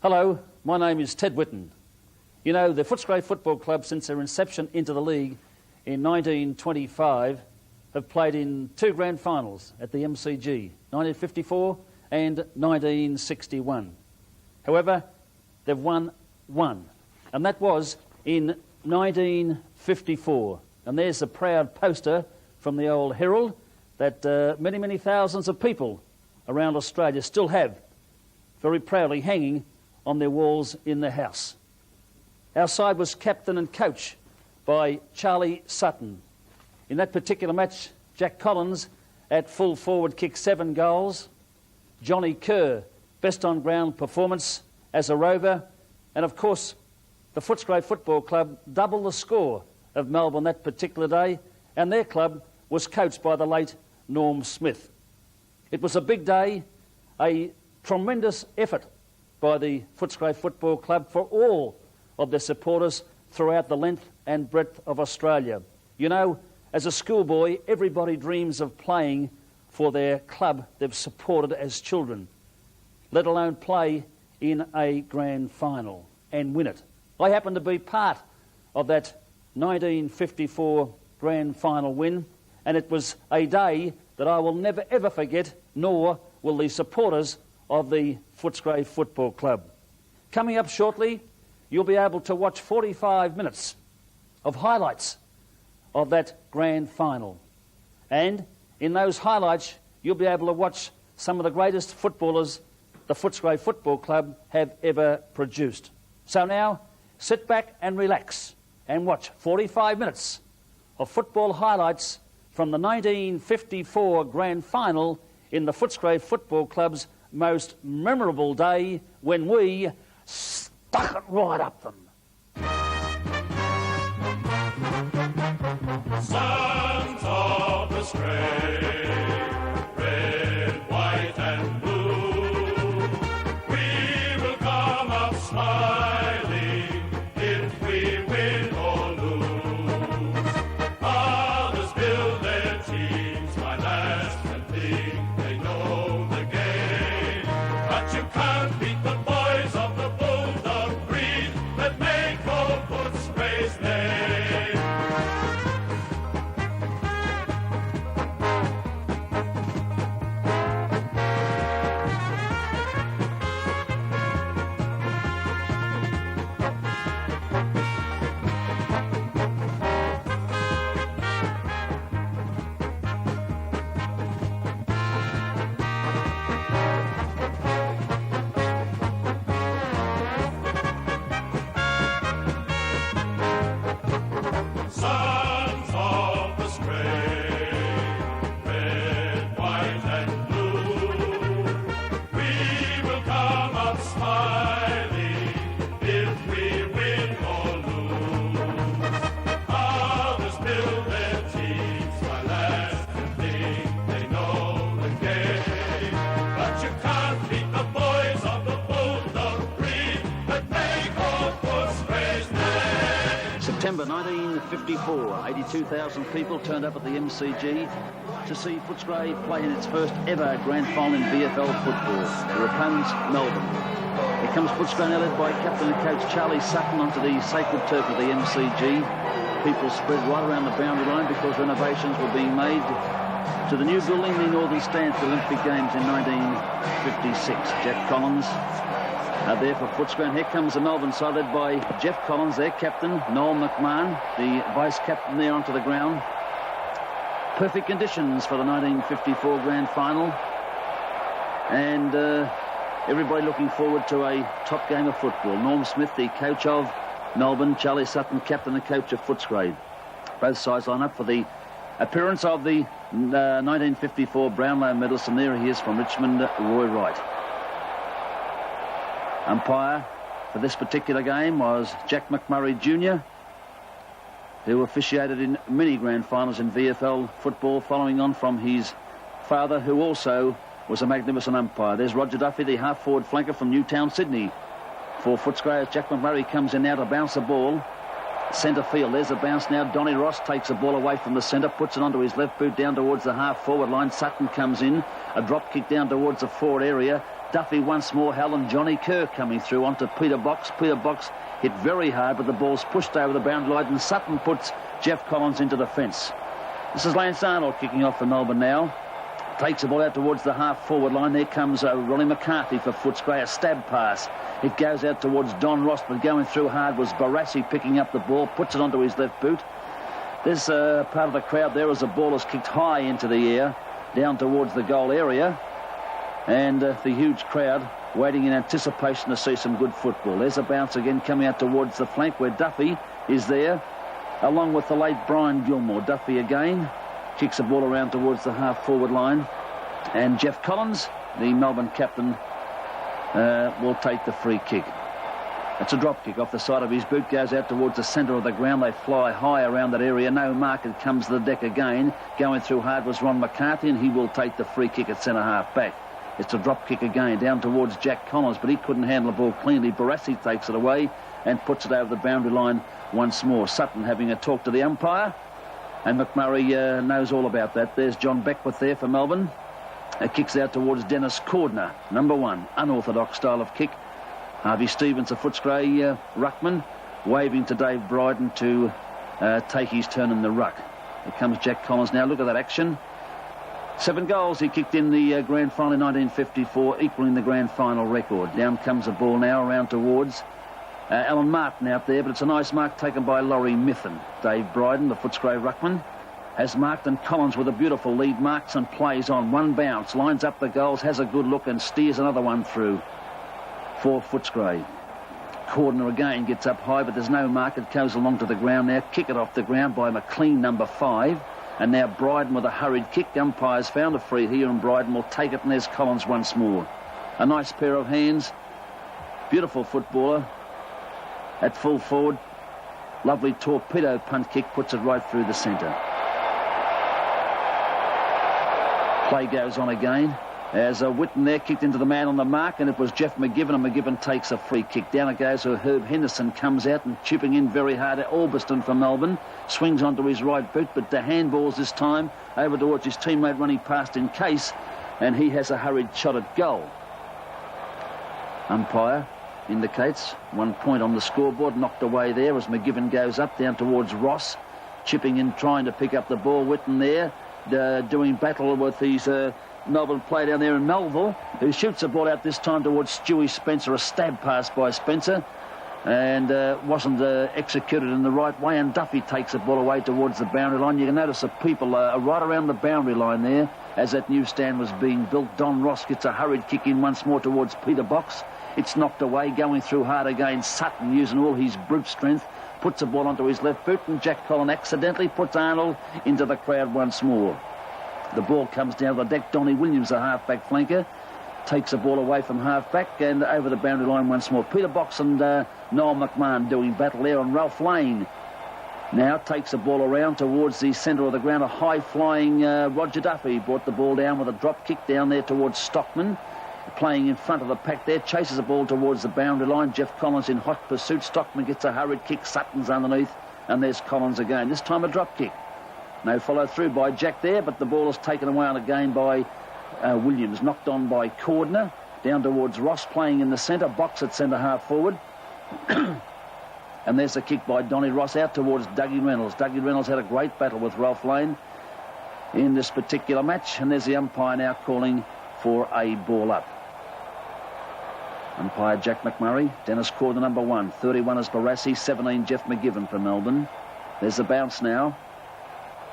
Hello, my name is Ted Whitten. You know, the Footscray Football Club, since their inception into the league in 1925, have played in 2 grand finals at the MCG, 1954 and 1961. However, they've won one, and that was in 1954. And there's the proud poster from the old Herald that many, many thousands of people around Australia still have very proudly hanging on their walls in the house. Our side was captain and coach by Charlie Sutton. In that particular match, Jack Collins at full forward kicked 7 goals. Johnny Kerr, best on ground performance as a rover. And of course, the Footscray Football Club doubled the score of Melbourne that particular day, and their club was coached by the late Norm Smith. It was a big day, a tremendous effort by the Footscray Football Club for all of their supporters throughout the length and breadth of Australia. You know, as a schoolboy, everybody dreams of playing for their club they've supported as children, let alone play in a grand final and win it. I happen to be part of that 1954 grand final win, and it was a day that I will never ever forget, nor will the supporters of the Footscray Football Club. Coming up shortly, you'll be able to watch 45 minutes of highlights of that grand final. And in those highlights, you'll be able to watch some of the greatest footballers the Footscray Football Club have ever produced. So now, sit back and relax and watch 45 minutes of football highlights from the 1954 grand final in the Footscray Football Club's most memorable day when we stuck it right up them. Sons of the Stray, red, white and blue, we will come up smiling if we win or lose. Others build their teams, my lads, and think they know the game, but you can't beat the boys of the bulldog breed that make old Footscray's name. Sons of the Stray, red, white and blue, we will come up smiling if we win or lose. Others build their teams, my lads, and think they know the game, but you can't beat the boys of the bulldog breed that make old Footscray's name. September 1954, 82,000 people turned up at the MCG to see Footscray play in its first ever grand final in VFL football. Their opponents, Melbourne. Here comes Footscray now led by captain and coach Charlie Sutton onto the sacred turf of the MCG. People spread right around the boundary line because renovations were being made to the new building, the Northern Stand for the Olympic Games in 1956. Jack Collins there for Footscray. And here comes the Melbourne side led by Jeff Collins, their captain, Noel McMahon, the vice-captain there onto the ground. Perfect conditions for the 1954 grand final. And everybody looking forward to a top game of football. Norm Smith, the coach of Melbourne, Charlie Sutton, captain and coach of Footscray. Both sides line up for the appearance of the 1954 Brownlow medalist, and there he is from Richmond, Roy Wright. Umpire for this particular game was Jack McMurray Jr., who officiated in many grand finals in VFL football, following on from his father, who also was a magnificent umpire. There's Roger Duffy, the half-forward flanker from Newtown, Sydney. For Footscray, as Jack McMurray comes in now to bounce the ball. Centre field, there's a bounce now. Donny Ross takes the ball away from the centre, puts it onto his left boot down towards the half-forward line. Sutton comes in, a drop kick down towards the forward area. Duffy once more, Helen, Johnny Kerr coming through onto Peter Box. Peter Box hit very hard, but the ball's pushed over the boundary line, and Sutton puts Jeff Collins into the fence. This is Lance Arnold kicking off for Melbourne now. Takes the ball out towards the half-forward line. There comes Ronnie McCarthy for Footscray, a stab pass. It goes out towards Don Ross, but going through hard was Barassi picking up the ball, puts it onto his left boot. There's part of the crowd there as the ball is kicked high into the air, down towards the goal area. And the huge crowd waiting in anticipation to see some good football. There's a bounce again coming out towards the flank where Duffy is there, along with the late Brian Gilmore. Duffy again kicks the ball around towards the half-forward line. And Jeff Collins, the Melbourne captain, will take the free kick. It's a drop kick off the side of his boot, goes out towards the centre of the ground. They fly high around that area. No mark, it comes to the deck again. Going through hard was Ron McCarthy, and he will take the free kick at centre-half back. It's a drop kick again down towards Jack Collins, but he couldn't handle the ball cleanly. Barassi takes it away and puts it over the boundary line once more. Sutton having a talk to the umpire, and McMurray knows all about that. There's John Beckwith there for Melbourne. It kicks out towards Dennis Cordner, number 1, unorthodox style of kick. Harvey Stevens, a Footscray ruckman, waving to Dave Bryden to take his turn in the ruck. Here comes Jack Collins now. Look at that action. 7 goals he kicked in the grand final in 1954, equaling the grand final record. Down comes the ball now around towards Alan Martin out there, but it's a nice mark taken by Laurie Mithen. Dave Bryden, the Footscray ruckman, has marked, and Collins with a beautiful lead marks and plays on. One bounce, lines up the goals, has a good look and steers another one through for Footscray. Cordner again gets up high, but there's no mark. It goes along to the ground now. Kick it off the ground by McLean, number 5. And now Bryden with a hurried kick. Umpires found a free here, and Bryden will take it, and there's Collins once more. A nice pair of hands. Beautiful footballer at full forward. Lovely torpedo punt kick, puts it right through the centre. Play goes on again as Whitten there kicked into the man on the mark, and it was Jeff McGivern, and McGivern takes a free kick. Down it goes, so Herb Henderson comes out and chipping in very hard at Albiston for Melbourne. Swings onto his right boot, but the handballs this time over towards his teammate running past in case, and he has a hurried shot at goal. Umpire indicates 1 point on the scoreboard, knocked away there as McGivern goes up down towards Ross, chipping in, trying to pick up the ball. Whitten there doing battle with his Melbourne player down there in Melville, who shoots the ball out this time towards Stewie Spencer. A stab pass by Spencer, and wasn't executed in the right way, and Duffy takes the ball away towards the boundary line. You can notice the people are right around the boundary line there as that new stand was being built. Don Ross gets a hurried kick in once more towards Peter Box. It's knocked away, going through hard again. Sutton, using all his brute strength, puts the ball onto his left boot, and Jack Collins accidentally puts Arnold into the crowd once more. The ball comes down the deck. Donnie Williams, the half-back flanker, takes the ball away from half-back and over the boundary line once more. Peter Box and Noel McMahon doing battle there, and Ralph Lane now takes the ball around towards the centre of the ground. A high-flying Roger Duffy brought the ball down with a drop kick down there towards Stockman, playing in front of the pack there, chases the ball towards the boundary line. Jeff Collins in hot pursuit. Stockman gets a hurried kick. Sutton's underneath, and there's Collins again. This time a drop kick. No follow through by Jack there, but the ball is taken away on again by Williams. Knocked on by Cordner. Down towards Ross, playing in the centre. Box at centre half forward. And there's a kick by Donny Ross out towards Dougie Reynolds. Dougie Reynolds had a great battle with Ralph Lane in this particular match. And there's the umpire now calling for a ball up. Umpire Jack McMurray. Dennis Cordner, number 1. 31 is Barassi. 17 Jeff McGivern for Melbourne. There's the bounce now.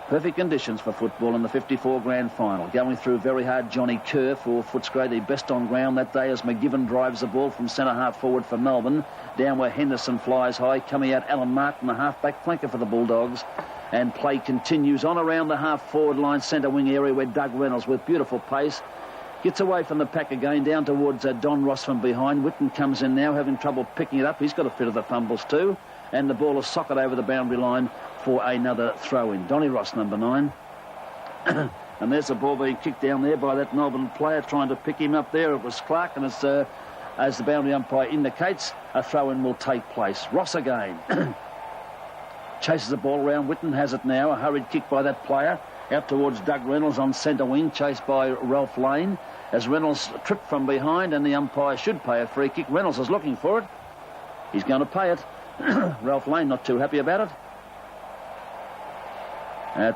Perfect conditions for football in the 54 grand final. Going through very hard, Johnny Kerr for Footscray, the best on ground that day as McGivern drives the ball from centre half forward for Melbourne. Down where Henderson flies high. Coming out Alan Martin, the half-back flanker for the Bulldogs. And play continues on around the half-forward line centre wing area where Doug Reynolds, with beautiful pace, gets away from the pack again, down towards Don Ross from behind. Whitten comes in now, having trouble picking it up. He's got a fit of the fumbles too. And the ball is socked over the boundary line for another throw-in. Donny Ross, number 9. And there's the ball being kicked down there by that Melbourne player, trying to pick him up there. It was Clark, and as the boundary umpire indicates, a throw-in will take place. Ross again. chases the ball around. Whitten has it now. A hurried kick by that player. Out towards Doug Reynolds on centre wing, chased by Ralph Lane. As Reynolds tripped from behind, and the umpire should pay a free kick. Reynolds is looking for it. He's going to pay it. Ralph Lane not too happy about it.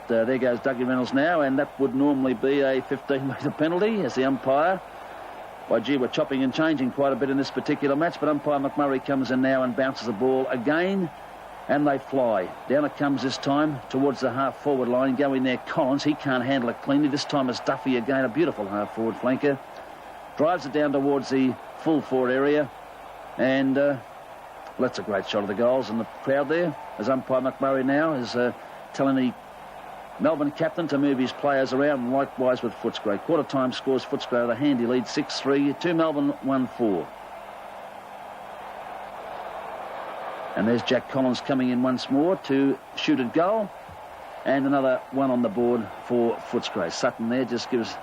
There goes Dougie Reynolds now, and that would normally be a 15-metre penalty as the umpire. By gee, we're chopping and changing quite a bit in this particular match, but umpire McMurray comes in now and bounces the ball again, and they fly. Down it comes this time towards the half-forward line. Going there, Collins. He can't handle it cleanly. This time it's Duffy again, a beautiful half-forward flanker. Drives it down towards the full-forward area, and well, that's a great shot of the goals and the crowd there, as umpire McMurray now is telling the Melbourne captain to move his players around, and likewise with Footscray. Quarter-time scores Footscray with a handy lead, 6-3 to Melbourne, 1-4. And there's Jack Collins coming in once more to shoot at goal. And another one on the board for Footscray. Sutton there just gives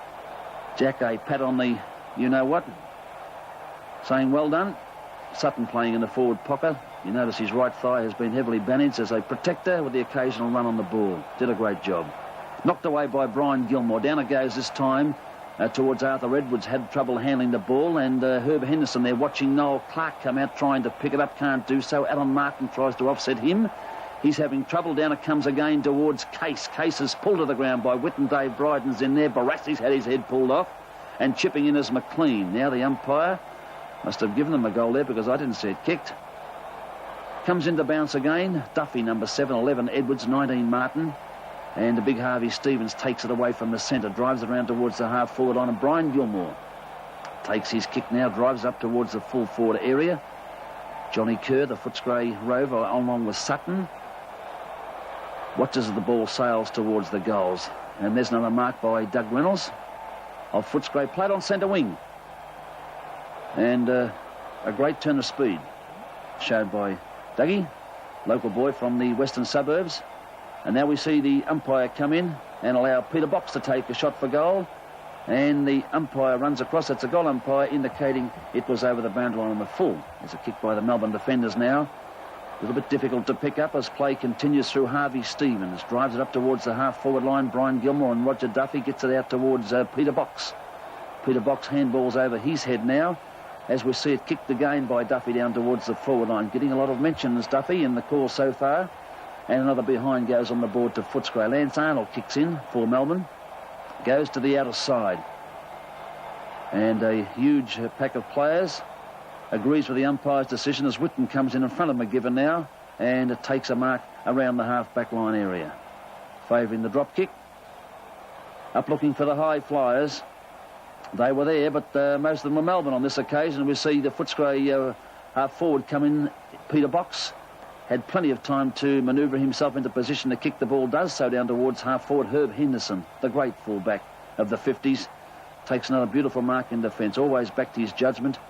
Jack a pat on the you-know-what, saying well done. Sutton playing in the forward pocket. You notice his right thigh has been heavily bandaged as a protector with the occasional run on the ball. Did a great job. Knocked away by Brian Gilmore. Down it goes this time towards Arthur Edwards. Had trouble handling the ball, and Herb Henderson there watching Noel Clark come out trying to pick it up. Can't do so. Alan Martin tries to offset him. He's having trouble. Down it comes again towards Case. Case is pulled to the ground by Whitten. Dave Bryden's in there. Barassi's had his head pulled off, and chipping in is McLean. Now the umpire must have given them a goal there because I didn't see it kicked. Comes into bounce again. Duffy, number 7, 11 Edwards, 19 Martin. And the big Harvey Stevens takes it away from the centre. Drives it around towards the half-forward line. And Brian Gilmore takes his kick now. Drives up towards the full-forward area. Johnny Kerr, the Footscray Rover, along with Sutton. Watches as the ball sails towards the goals. And there's another mark by Doug Reynolds of Footscray. Played on centre wing. And a great turn of speed showed by Dougie, local boy from the western suburbs. And now we see the umpire come in and allow Peter Box to take a shot for goal. And the umpire runs across. It's a goal umpire indicating it was over the boundary line on the full. There's a kick by the Melbourne defenders now. A little bit difficult to pick up as play continues through Harvey Stevens. Drives it up towards the half-forward line. Brian Gilmore and Roger Duffy gets it out towards Peter Box. Peter Box handballs over his head now, as we see it kicked again by Duffy down towards the forward line. Getting a lot of mentions, Duffy, in the call so far. And another behind goes on the board to Footscray. Lance Arnold kicks in for Melbourne. Goes to the outer side. And a huge pack of players agrees with the umpire's decision as Whitten comes in front of McGibbon now. And it takes a mark around the half-back line area. Favouring the drop kick. Up looking for the high flyers. They were there, but most of them were Melbourne on this occasion. We see the Footscray half-forward come in. Peter Box had plenty of time to manoeuvre himself into position to kick the ball. Does so down towards half-forward. Herb Henderson, the great fullback of the 50s, takes another beautiful mark in defence. Always back to his judgment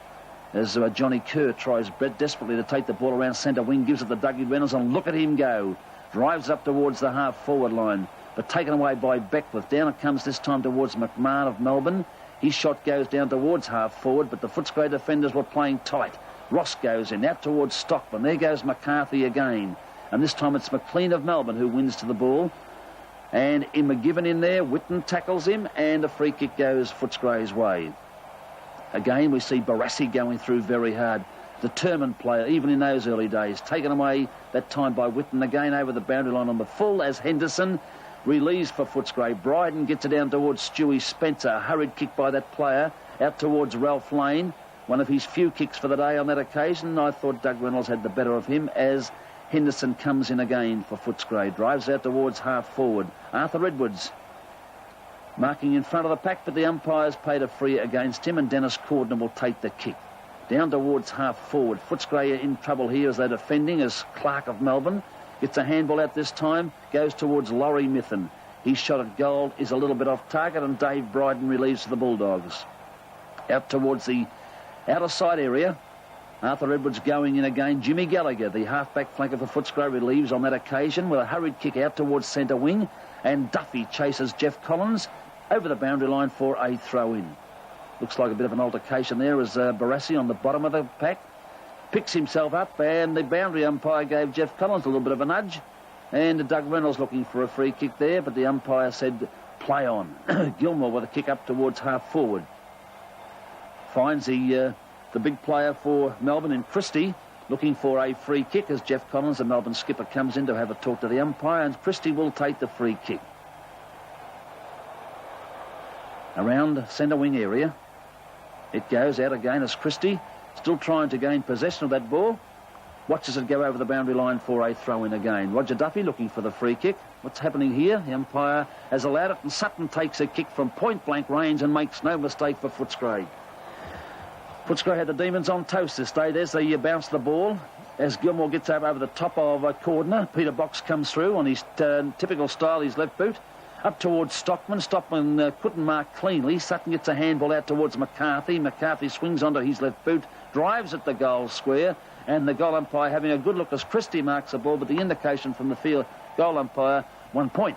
as Johnny Kerr tries desperately to take the ball around centre wing. Gives it to Dougie Reynolds, and look at him go. Drives up towards the half-forward line, but taken away by Beckwith. Down it comes this time towards McMahon of Melbourne. His shot goes down towards half-forward, but the Footscray defenders were playing tight. Ross goes in, out towards Stockman. There goes McCarthy again. And this time it's McLean of Melbourne who wins to the ball. And in McGibbon in there, Whitten tackles him, and a free kick goes Footscray's way. Again, we see Barassi going through very hard. Determined player, even in those early days. Taken away that time by Whitten again over the boundary line on the full as Henderson relieves for Footscray. Bryden gets it down towards Stewie Spencer. A hurried kick by that player out towards Ralph Lane. One of his few kicks for the day on that occasion. I thought Doug Reynolds had the better of him as Henderson comes in again for Footscray. Drives out towards half-forward. Arthur Edwards marking in front of the pack, but the umpires paid a free against him, and Dennis Cordner will take the kick. Down towards half-forward. Footscray in trouble here as they're defending as Clark of Melbourne gets a handball out this time. Goes towards Laurie Mithen. His shot at goal is a little bit off target, and Dave Bryden relieves for the Bulldogs. Out towards the outer side area. Arthur Edwards going in again. Jimmy Gallagher, the half-back flanker for Footscray, relieves on that occasion with a hurried kick out towards centre wing. And Duffy chases Jeff Collins over the boundary line for a throw-in. Looks like a bit of an altercation there as Barassi on the bottom of the pack picks himself up, and the boundary umpire gave Jeff Collins a little bit of a nudge. And Doug Reynolds looking for a free kick there, but the umpire said play on. Gilmore with a kick up towards half forward. Finds the big player for Melbourne in Christie, looking for a free kick as Jeff Collins, the Melbourne skipper, comes in to have a talk to the umpire, and Christie will take the free kick. Around centre wing area. It goes out again as Christie, still trying to gain possession of that ball. Watches it go over the boundary line for a throw-in again. Roger Duffy looking for the free kick. What's happening here? The umpire has allowed it, and Sutton takes a kick from point-blank range and makes no mistake for Footscray. Footscray had the Demons on toast this day. There's the bounce the ball as Gilmore gets over the top of a Cordner. Peter Box comes through on his typical style, his left boot. Up towards Stockman. Stockman couldn't mark cleanly. Sutton gets a handball out towards McCarthy. McCarthy swings onto his left boot, drives at the goal square, and the goal umpire having a good look as Christie marks the ball, but the indication from the field goal umpire, 1 point.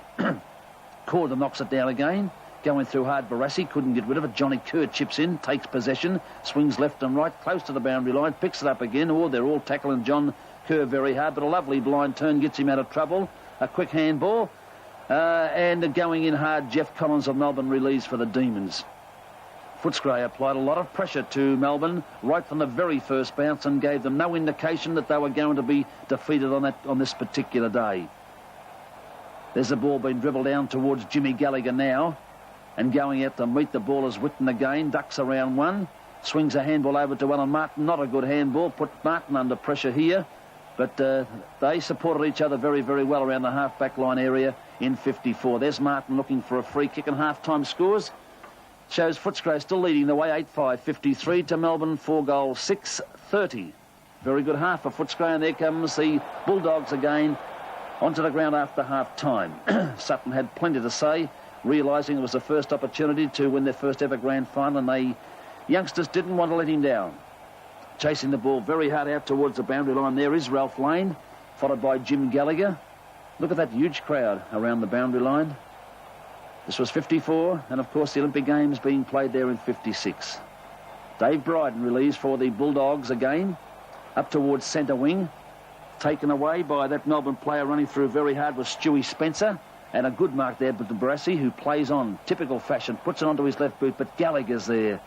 Cordner knocks it down again. Going through hard, Barassi couldn't get rid of it. Johnny Kerr chips in, takes possession, swings left and right, close to the boundary line, picks it up again. Oh, they're all tackling John Kerr very hard, but a lovely blind turn gets him out of trouble. A quick handball. And going in hard, Jeff Collins of Melbourne relieves for the Demons. Footscray applied a lot of pressure to Melbourne right from the very first bounce and gave them no indication that they were going to be defeated on this particular day. There's the ball being dribbled down towards Jimmy Gallagher now, and going out to meet the ball is Whitten again, ducks around one, swings a handball over to Alan Martin. Not a good handball, put Martin under pressure here, but they supported each other very, very well around the half-back line area in 54. There's Martin looking for a free kick, and half-time scores. Shows Footscray still leading the way, 8-5, 53 to Melbourne, 4 goals, 6-30. Very good half for Footscray, and there comes the Bulldogs again onto the ground after half-time. Sutton had plenty to say, realising it was the first opportunity to win their first ever grand final, and they youngsters didn't want to let him down. Chasing the ball very hard out towards the boundary line. There is Ralph Lane, followed by Jim Gallagher. Look at that huge crowd around the boundary line. This was 54, and of course the Olympic Games being played there in 56. Dave Bryden relieves for the Bulldogs again, up towards centre wing. Taken away by that Melbourne player running through very hard was Stewie Spencer. And a good mark there, but the Barassi, who plays on typical fashion, puts it onto his left boot, but Gallagher's there.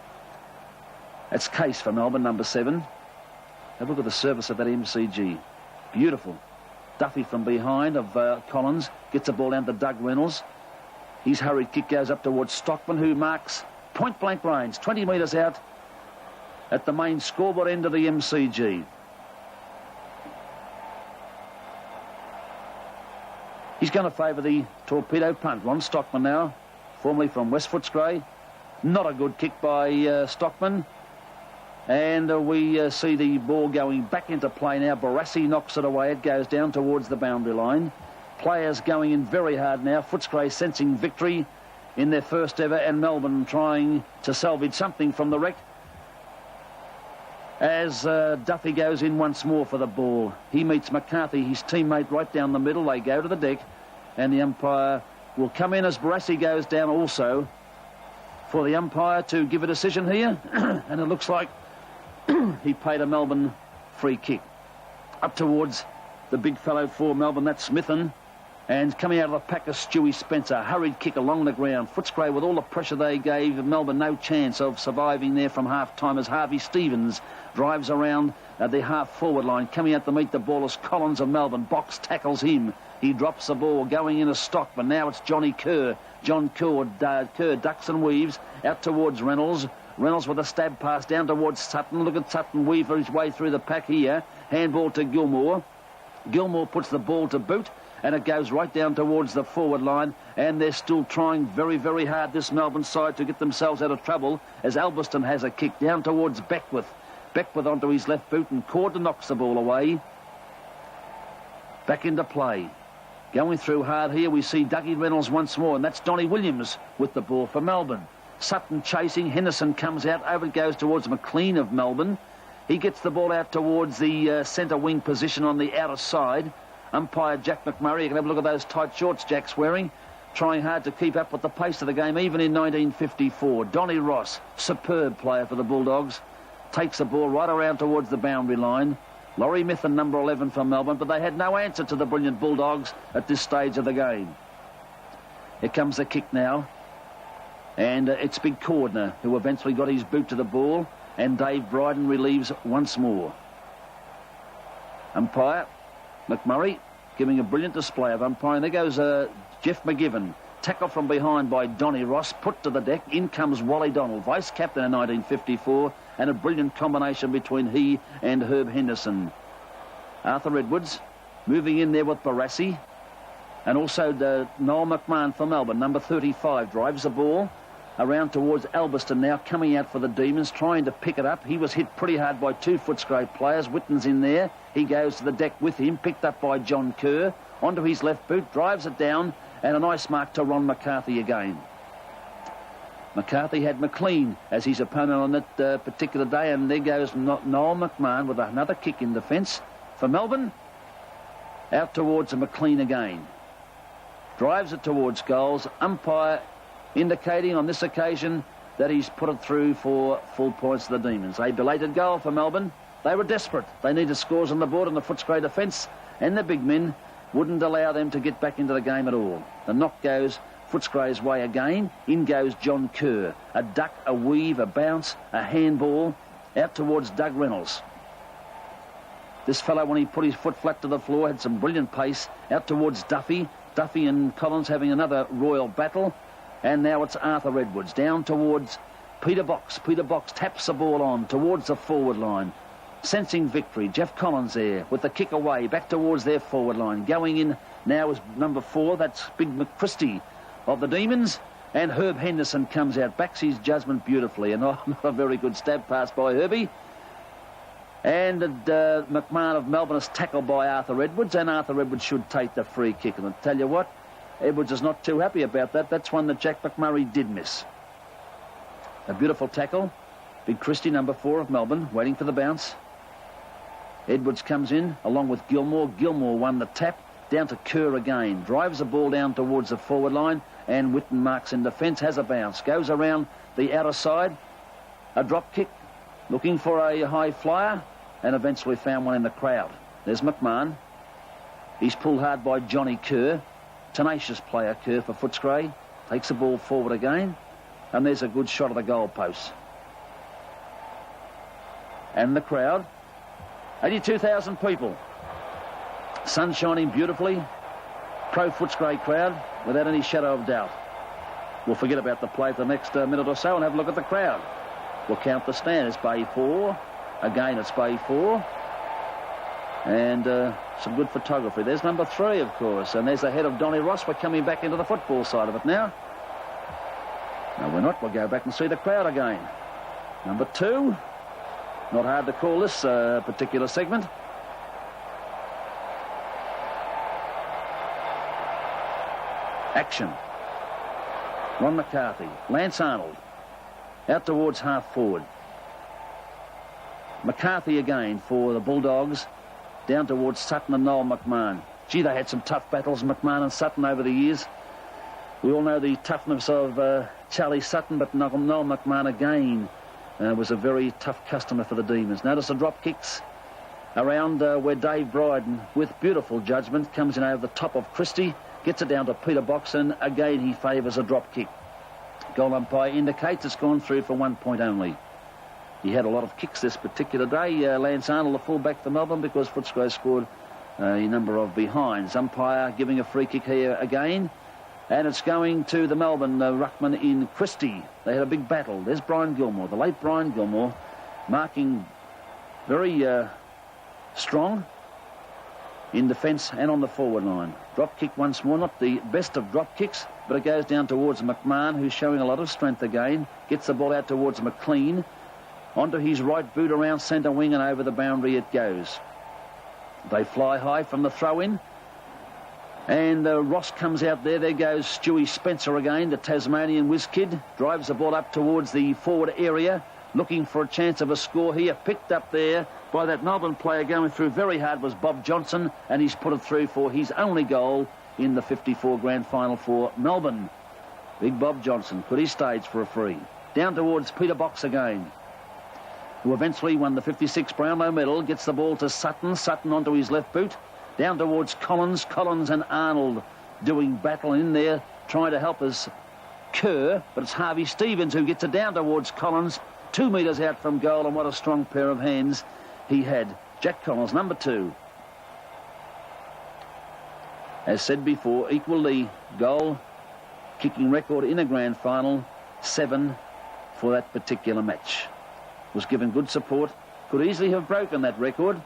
That's Case for Melbourne, number 7. Have a look at the service of that MCG. Beautiful. Duffy from behind of Collins gets the ball down to Doug Reynolds. His hurried kick goes up towards Stockman, who marks point-blank range, 20 metres out at the main scoreboard end of the MCG. He's going to favour the torpedo punt. Ron Stockman now, formerly from West Footscray. Not a good kick by Stockman. And we see the ball going back into play now. Barassi knocks it away. It goes down towards the boundary line. Players going in very hard now. Footscray sensing victory in their first ever, and Melbourne trying to salvage something from the wreck. As Duffy goes in once more for the ball. He meets McCarthy, his teammate, right down the middle. They go to the deck, and the umpire will come in as Barassi goes down also for the umpire to give a decision here. And it looks like he paid a Melbourne free kick. Up towards the big fellow for Melbourne, that's Smithen. And coming out of the pack is Stewie Spencer. Hurried kick along the ground. Footscray, with all the pressure they gave Melbourne, no chance of surviving there from half-time as Harvey Stevens drives around the half-forward line. Coming out to meet the ball is Collins of Melbourne. Box tackles him. He drops the ball, going in a Stockman. Now it's Johnny Kerr. John Kerr ducks and weaves out towards Reynolds. Reynolds with a stab pass down towards Sutton. Look at Sutton weave his way through the pack here. Handball to Gilmore. Gilmore puts the ball to boot, and it goes right down towards the forward line, and they're still trying very, very hard, this Melbourne side, to get themselves out of trouble, as Albiston has a kick down towards Beckwith. Beckwith onto his left boot, and Cordner knocks the ball away. Back into play. Going through hard here, we see Dougie Reynolds once more, and that's Donnie Williams with the ball for Melbourne. Sutton chasing, Henderson comes out, over it goes towards McLean of Melbourne. He gets the ball out towards the centre wing position on the outer side. Umpire Jack McMurray, you can have a look at those tight shorts Jack's wearing, trying hard to keep up with the pace of the game, even in 1954. Donnie Ross, superb player for the Bulldogs, takes the ball right around towards the boundary line. Laurie Mithen, number 11 for Melbourne, but they had no answer to the brilliant Bulldogs at this stage of the game. Here comes the kick now. And it's Big Cordner, who eventually got his boot to the ball, and Dave Bryden relieves once more. Umpire McMurray giving a brilliant display of umpiring. There goes Jeff McGivern. Tackle from behind by Donnie Ross, put to the deck. In comes Wally Donald, vice-captain in 1954, and a brilliant combination between he and Herb Henderson. Arthur Edwards moving in there with Barassi, and also Noel McMahon for Melbourne, number 35, drives the ball around towards Alberston now, coming out for the Demons, trying to pick it up. He was hit pretty hard by two Footscray players. Witten's in there. He goes to the deck with him, picked up by John Kerr, onto his left boot, drives it down, and a nice mark to Ron McCarthy again. McCarthy had McLean as his opponent on that particular day, and there goes Noel McMahon with another kick in defence for Melbourne. Out towards McLean again. Drives it towards goals. Umpire indicating on this occasion that he's put it through for full points to the Demons. A belated goal for Melbourne. They were desperate. They needed scores on the board in the Footscray defence, and the big men wouldn't allow them to get back into the game at all. The knock goes Footscray's way again. In goes John Kerr. A duck, a weave, a bounce, a handball out towards Doug Reynolds. This fellow, when he put his foot flat to the floor, had some brilliant pace. Out towards Duffy. Duffy and Collins having another royal battle. And now it's Arthur Edwards down towards Peter Box. Peter Box taps the ball on towards the forward line. Sensing victory, Jeff Collins there with the kick away back towards their forward line. Going in now is number 4. That's Big McChristie of the Demons. And Herb Henderson comes out, backs his judgment beautifully. And not a very good stab pass by Herbie. And McMahon of Melbourne is tackled by Arthur Edwards. And Arthur Edwards should take the free kick. And I'll tell you what, Edwards is not too happy about that. That's one that Jack McMurray did miss. A beautiful tackle. Big Christie, number 4 of Melbourne, waiting for the bounce. Edwards comes in along with Gilmore. Gilmore won the tap. Down to Kerr again. Drives the ball down towards the forward line. And Witten marks in defence. Has a bounce. Goes around the outer side. A drop kick. Looking for a high flyer. And eventually found one in the crowd. There's McMahon. He's pulled hard by Johnny Kerr. Tenacious player, Kerr, for Footscray. Takes the ball forward again. And there's a good shot of the goal post. And the crowd. 82,000 people. Sun shining beautifully. Pro Footscray crowd, without any shadow of doubt. We'll forget about the play for the next minute or so and have a look at the crowd. We'll count the stand. It's Bay 4. Again, it's Bay 4. And some good photography. There's number 3, of course. And there's the head of Donnie Ross. We're coming back into the football side of it now. No, we're not. We'll go back and see the crowd again. Number 2. Not hard to call this particular segment. Action. Ron McCarthy. Lance Arnold. Out towards half forward. McCarthy again for the Bulldogs. Down towards Sutton and Noel McMahon. Gee, they had some tough battles, McMahon and Sutton, over the years. We all know the toughness of Charlie Sutton, but Noel McMahon again was a very tough customer for the Demons. Notice the drop kicks around where Dave Bryden, with beautiful judgment, comes in over the top of Christie, gets it down to Peter Box, and again he favours a drop kick. Goal umpire indicates it's gone through for 1 point only. He had a lot of kicks this particular day. Lance Arnold, the fullback for Melbourne, because Footscray scored a number of behinds. Umpire giving a free kick here again. And it's going to the Melbourne ruckman in Christie. They had a big battle. There's Brian Gilmore, the late Brian Gilmore, marking very strong in defence and on the forward line. Drop kick once more, not the best of drop kicks, but it goes down towards McMahon, who's showing a lot of strength again. Gets the ball out towards McLean. Onto his right boot around centre wing, and over the boundary it goes. They fly high from the throw-in. And Ross comes out there. There goes Stewie Spencer again, the Tasmanian whiz kid. Drives the ball up towards the forward area, looking for a chance of a score here. Picked up there by that Melbourne player going through very hard was Bob Johnson, and he's put it through for his only goal in the 54 grand final for Melbourne. Big Bob Johnson. Could he stage for a free? Down towards Peter Box again. who eventually won the 56 Brownlow medal, gets the ball to Sutton. Sutton onto his left boot. Down towards Collins. Collins and Arnold doing battle in there, trying to help us Kerr, but it's Harvey Stevens who gets it down towards Collins, 2 metres out from goal, and what a strong pair of hands he had. Jack Collins, number 2. As said before, equal the goal kicking record in a grand final, 7 for that particular match. Was given good support, could easily have broken that record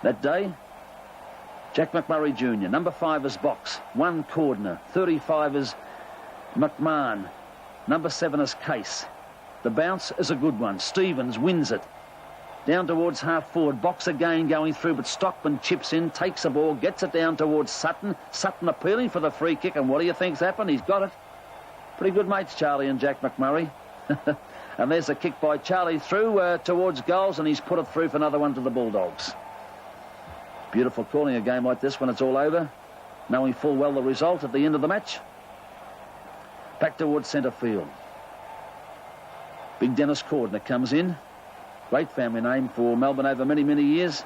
that day. Jack McMurray Jr., number 5 is Box, 1 Cordner, 35 is McMahon, number 7 is Case. The bounce is a good one. Stevens wins it. Down towards half forward. Box again going through, but Stockman chips in, takes the ball, gets it down towards Sutton. Sutton appealing for the free kick, and what do you think's happened? He's got it. Pretty good mates, Charlie and Jack McMurray. And there's a kick by Charlie through towards goals, and he's put it through for another one to the Bulldogs. Beautiful calling a game like this when it's all over, knowing full well the result at the end of the match. Back towards centre field. Big Dennis Cordner comes in. Great family name for Melbourne over many, many years.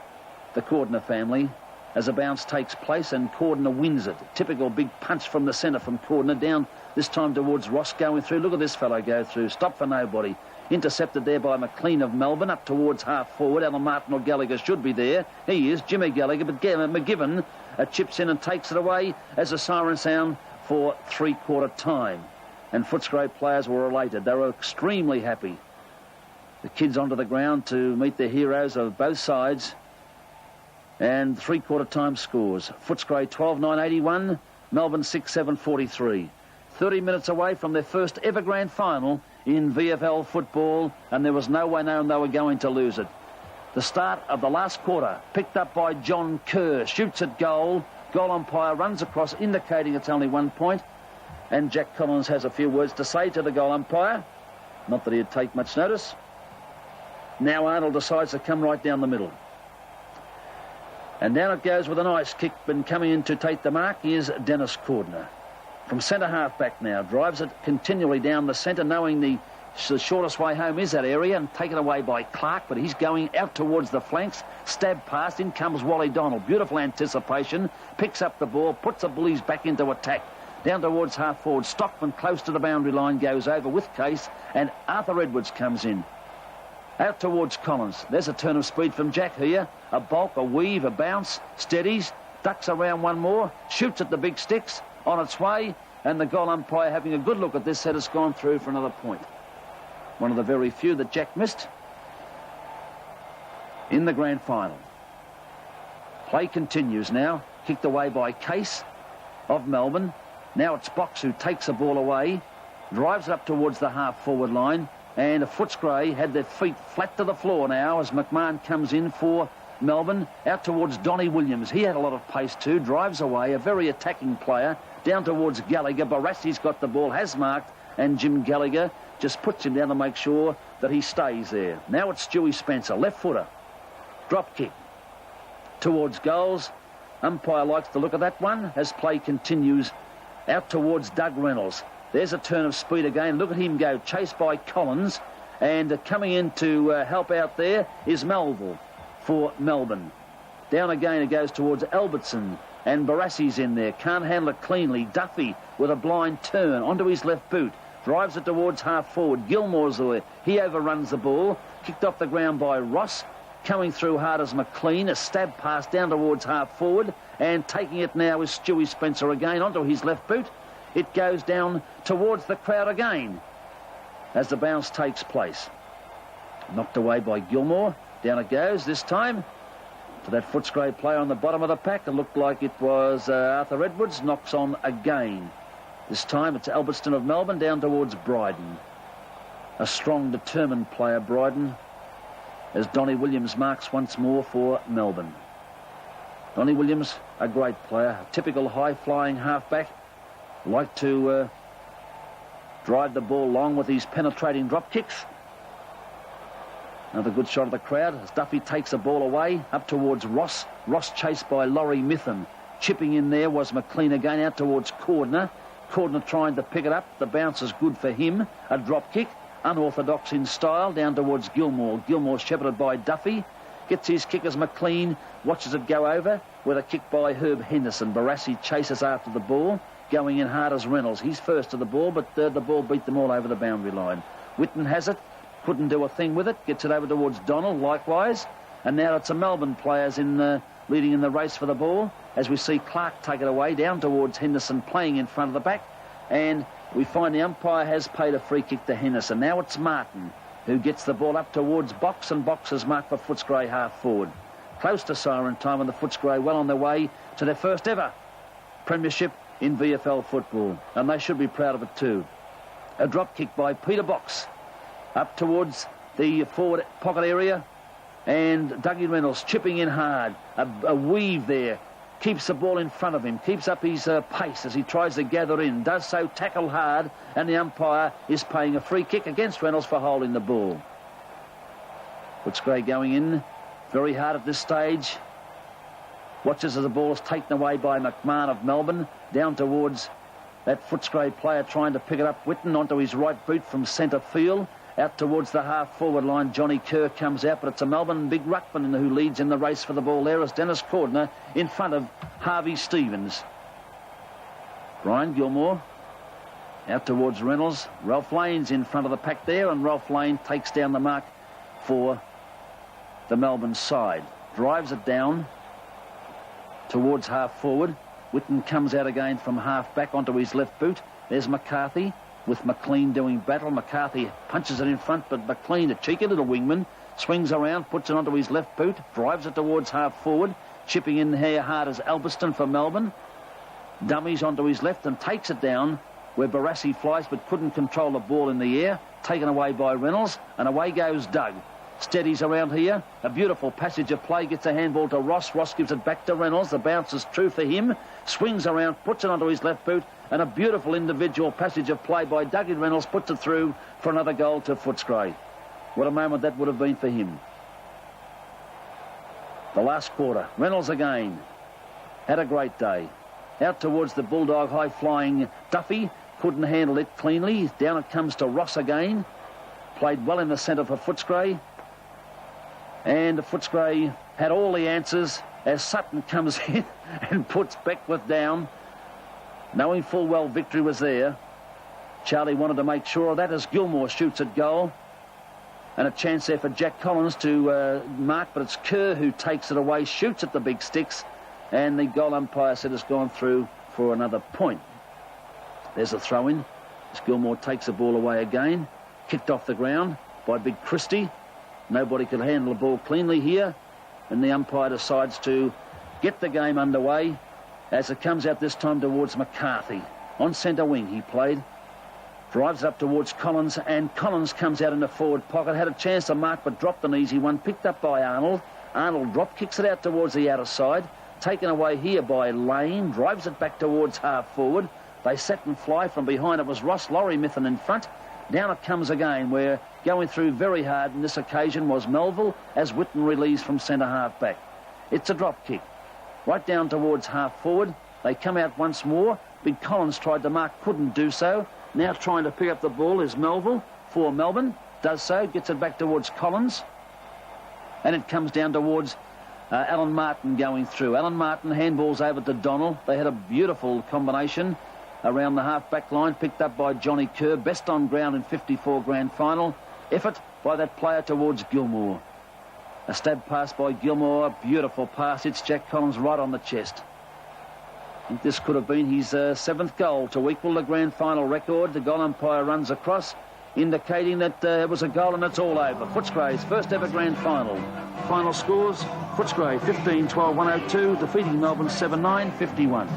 The Cordner family. As a bounce takes place and Cordner wins it. Typical big punch from the centre from Cordner down this time towards Ross going through. Look at this fellow go through. Stop for nobody. Intercepted there by McLean of Melbourne up towards half forward. Alan Martin or Gallagher should be there. He is, Jimmy Gallagher, but McGivern chips in and takes it away as a siren sound for three-quarter time. And Footscray players were elated. They were extremely happy. The kids onto the ground to meet their heroes of both sides. And three-quarter time scores. Footscray 12-9-81, Melbourne 6-7-43. 30 minutes away from their first ever grand final in VFL football, and there was no way known they were going to lose it. The start of the last quarter, picked up by John Kerr, shoots at goal. Goal umpire runs across, indicating it's only 1 point. And Jack Collins has a few words to say to the goal umpire. Not that he'd take much notice. Now Arnold decides to come right down the middle. And down it goes with a nice kick, and coming in to take the mark is Dennis Cordner. From centre half back now, drives it continually down the centre, knowing the shortest way home is that area, and taken away by Clark, but he's going out towards the flanks. Stab past, in comes Wally Donald. Beautiful anticipation, picks up the ball, puts the Bullies back into attack. Down towards half forward, Stockman close to the boundary line, goes over with Case, and Arthur Edwards comes in. Out towards Collins. There's a turn of speed from Jack here. A bulk, a weave, a bounce, steadies, ducks around one more, shoots at the big sticks, on its way, and the goal umpire having a good look at this said it's gone through for another point. One of the very few that Jack missed in the grand final. Play continues now, kicked away by Case of Melbourne. Now it's Box who takes the ball away, drives it up towards the half-forward line, and Footscray had their feet flat to the floor now as McMahon comes in for Melbourne. Out towards Donnie Williams. He had a lot of pace too, drives away, a very attacking player. Down towards Gallagher. Barassi's got the ball, has marked, and Jim Gallagher just puts him down to make sure that he stays there. Now it's Stewie Spencer, left footer. Drop kick towards goals. Umpire likes to look at that one as play continues. Out towards Doug Reynolds. There's a turn of speed again. Look at him go, chased by Collins. And coming in to help out there is Melville for Melbourne. Down again it goes towards Albertson. And Barassi's in there. Can't handle it cleanly. Duffy with a blind turn onto his left boot. Drives it towards half forward. Gilmore's there. He overruns the ball. Kicked off the ground by Ross. Coming through hard as McLean. A stab pass down towards half forward. And taking it now is Stewie Spencer again onto his left boot. It goes down towards the crowd again as the bounce takes place. Knocked away by Gilmore. Down it goes this time to that Footscray player on the bottom of the pack. It looked like it was Arthur Edwards. Knocks on again. This time it's Albertson of Melbourne down towards Bryden. A strong, determined player, Bryden, as Donnie Williams marks once more for Melbourne. Donnie Williams, a great player, a typical high-flying halfback. Like to drive the ball long with these penetrating drop kicks. Another good shot of the crowd as Duffy takes the ball away up towards Ross. Ross chased by Laurie Mitham. Chipping in there was McLean again out towards Cordner. Cordner trying to pick it up. The bounce is good for him. A drop kick. unorthodox in style, down towards Gilmore. Gilmore shepherded by Duffy. Gets his kick as McLean watches it go over with a kick by Herb Henderson. Barassi chases after the ball, going in hard as Reynolds. He's first to the ball, but the ball beat them all over the boundary line. Whitten has it, couldn't do a thing with it, gets it over towards Donald likewise, and now it's the Melbourne players leading in the race for the ball, as we see Clark take it away down towards Henderson, playing in front of the back, and we find the umpire has paid a free kick to Henderson. Now it's Martin who gets the ball up towards Box, and Box is marked for Footscray half forward. Close to siren time, and the Footscray well on their way to their first ever premiership in VFL football, and they should be proud of it too. A drop kick by Peter Box up towards the forward pocket area, and Dougie Reynolds chipping in hard. A weave there. Keeps the ball in front of him, keeps up his pace as he tries to gather in, does so, tackle hard, and the umpire is paying a free kick against Reynolds for holding the ball. Footscray going in very hard at this stage. Watches as the ball is taken away by McMahon of Melbourne, down towards that Footscray player trying to pick it up. Whitten onto his right boot from centre field. Out towards the half-forward line, Johnny Kerr comes out, but it's a Melbourne big ruckman who leads in the race for the ball there as Dennis Cordner in front of Harvey Stevens. Brian Gilmore out towards Reynolds. Ralph Lane's in front of the pack there, and Ralph Lane takes down the mark for the Melbourne side. Drives it down towards half-forward. Whitten comes out again from half-back onto his left boot. There's McCarthy, with McLean doing battle. McCarthy punches it in front, but McLean, a cheeky little wingman, swings around, puts it onto his left boot, drives it towards half-forward, chipping in here hard as Alberston for Melbourne. Dummies onto his left and takes it down where Barassi flies, but couldn't control the ball in the air. Taken away by Reynolds, and away goes Doug. Steadies around here. A beautiful passage of play. Gets a handball to Ross. Ross gives it back to Reynolds. The bounce is true for him. Swings around, puts it onto his left boot, and a beautiful individual passage of play by Dougie Reynolds puts it through for another goal to Footscray. What a moment that would have been for him. The last quarter. Reynolds again. Had a great day. Out towards the Bulldog high-flying Duffy. Couldn't handle it cleanly. Down it comes to Ross again. Played well in the centre for Footscray. And Footscray had all the answers as Sutton comes in and puts Beckwith down. Knowing full well victory was there, Charlie wanted to make sure of that as Gilmore shoots at goal. And a chance there for Jack Collins to mark, but it's Kerr who takes it away, shoots at the big sticks, and the goal umpire said it's gone through for another point. There's a throw-in as Gilmore takes the ball away again. Kicked off the ground by Big Christie. Nobody could handle the ball cleanly here, and the umpire decides to get the game underway as it comes out this time towards McCarthy. On centre wing he played. Drives it up towards Collins, and Collins comes out in the forward pocket. Had a chance to mark, but dropped an easy one. Picked up by Arnold. Arnold drop kicks it out towards the outer side. Taken away here by Lane. Drives it back towards half forward. They set and fly from behind. It was Ross Lorry-Mithen in front. Down it comes again, where going through very hard on this occasion was Melville as Whitten relieves from centre half back. It's a drop kick. Right down towards half forward. They come out once more. Big Collins tried to mark, couldn't do so. Now trying to pick up the ball is Melville for Melbourne. Does so, gets it back towards Collins. And it comes down towards Alan Martin going through. Alan Martin handballs over to Donald. They had a beautiful combination around the half-back line, picked up by Johnny Kerr. Best on ground in 54 grand final. Effort by that player towards Gilmore. A stab pass by Gilmore. A beautiful pass. Hits Jack Collins right on the chest. I think this could have been his seventh goal to equal the grand final record. The goal umpire runs across, indicating that it was a goal and it's all over. Footscray's first ever grand final. Final scores, Footscray 15-12-102, defeating Melbourne 7-9-51.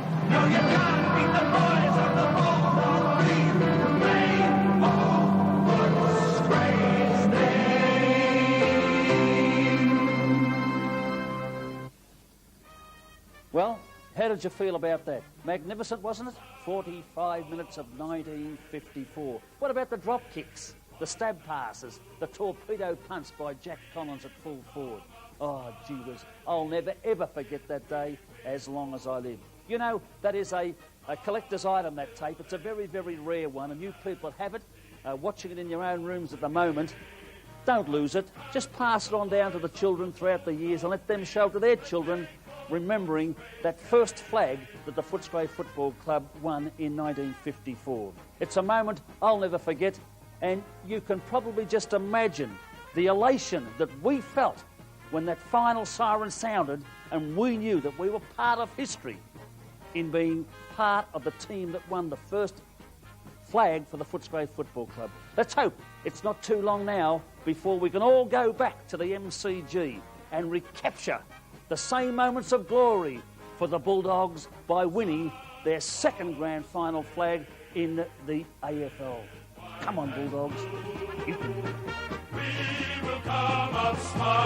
Well, how did you feel about that? Magnificent, wasn't it? 45 minutes of 1954. What about the drop kicks, the stab passes, the torpedo punts by Jack Collins at full forward? Oh, gee whiz, I'll never, ever forget that day as long as I live. You know, that is a collector's item, that tape. It's a very, very rare one, and you people have it. watching it in your own rooms at the moment, don't lose it. Just pass it on down to the children throughout the years and let them show to their children, remembering that first flag that the Footscray Football Club won in 1954. It's a moment I'll never forget, and you can probably just imagine the elation that we felt when that final siren sounded and we knew that we were part of history in being part of the team that won the first flag for the Footscray Football Club. Let's hope it's not too long now before we can all go back to the MCG and recapture the same moments of glory for the Bulldogs by winning their second grand final flag in the AFL. Come on, Bulldogs. You can do it. We will come up smiling.